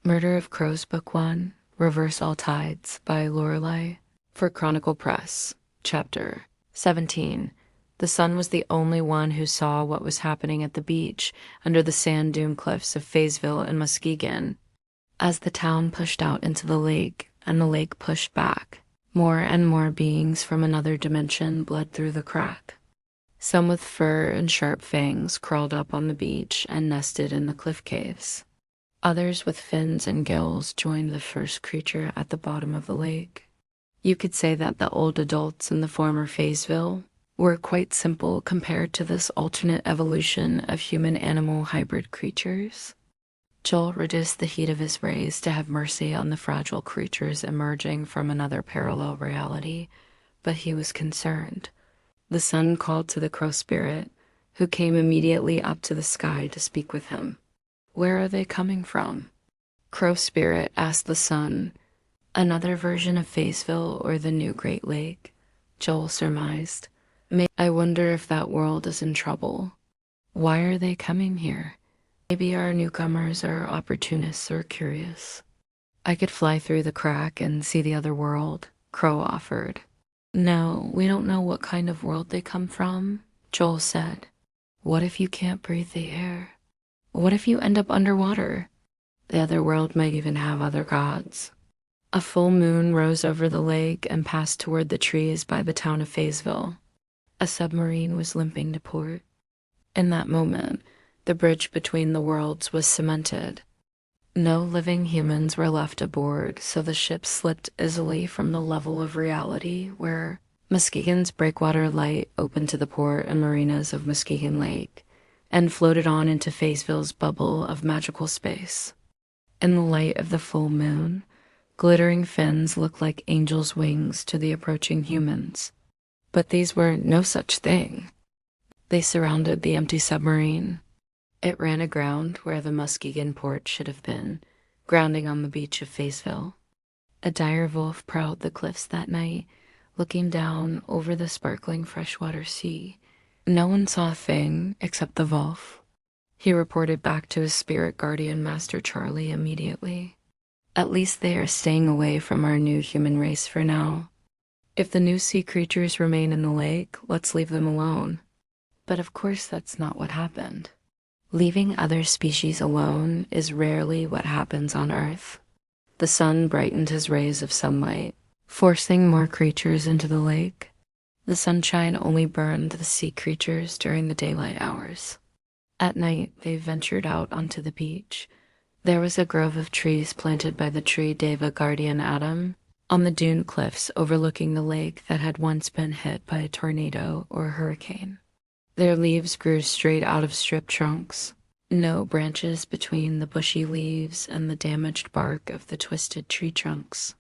Murder of Crows Book 1, Reverse All Tides by Lorelai. For Chronicle Press, Chapter 17. The sun was the only one who saw what was happening at the beach under the sand dune cliffs of Fayetteville and Muskegon. As the town pushed out into the lake and the lake pushed back, more and more beings from another dimension bled through the crack. Some with fur and sharp fangs crawled up on the beach and nested in the cliff caves. Others with fins and gills joined the first creature at the bottom of the lake. You could say that the old adults in the former Fayetteville were quite simple compared to this alternate evolution of human-animal hybrid creatures. Joel reduced the heat of his rays to have mercy on the fragile creatures emerging from another parallel reality, but he was concerned. The sun called to the crow spirit, who came immediately up to the sky to speak with him. Where are they coming from? Crow Spirit asked the sun. Another version of Fayetteville or the new Great Lake, Joel surmised. I wonder if that world is in trouble. Why are they coming here? Maybe our newcomers are opportunists or curious. I could fly through the crack and see the other world, Crow offered. No, we don't know what kind of world they come from, Joel said. What if you can't breathe the air? What if you end up underwater? The other world might even have other gods. A full moon rose over the lake and passed toward the trees by the town of Fayetteville. A submarine was limping to port. In that moment, the bridge between the worlds was cemented. No living humans were left aboard, so the ship slipped easily from the level of reality where Muskegon's breakwater light opened to the port and marinas of Muskegon Lake, and floated on into Fayetteville's bubble of magical space. In the light of the full moon, glittering fins looked like angels' wings to the approaching humans. But these were no such thing. They surrounded the empty submarine. It ran aground where the Muskegon port should have been, grounding on the beach of Fayetteville. A dire wolf prowled the cliffs that night, looking down over the sparkling freshwater sea. No one saw a thing except the wolf. He reported back to his spirit guardian, Master Charlie, immediately. At least they are staying away from our new human race for now. If the new sea creatures remain in the lake, let's leave them alone. But of course that's not what happened. Leaving other species alone is rarely what happens on Earth. The sun brightened his rays of sunlight, forcing more creatures into the lake. The sunshine only burned the sea creatures during the daylight hours. At night, they ventured out onto the beach. There was a grove of trees planted by the tree deva guardian Adam on the dune cliffs overlooking the lake that had once been hit by a tornado or a hurricane. Their leaves grew straight out of stripped trunks, no branches between the bushy leaves and the damaged bark of the twisted tree trunks.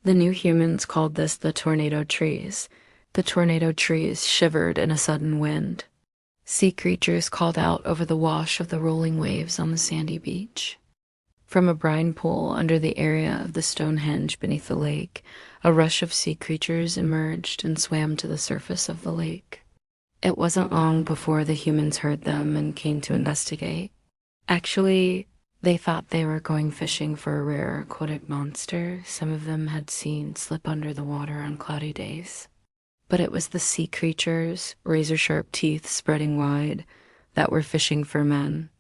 The new humans called this the tornado trees. The tornado trees shivered in a sudden wind. Sea creatures called out over the wash of the rolling waves on the sandy beach. From a brine pool under the area of the Stonehenge beneath the lake, a rush of sea creatures emerged and swam to the surface of the lake. It wasn't long before the humans heard them and came to investigate. Actually, they thought they were going fishing for a rare aquatic monster some of them had seen slip under the water on cloudy days. But it was the sea creatures, razor-sharp teeth spreading wide, that were fishing for men.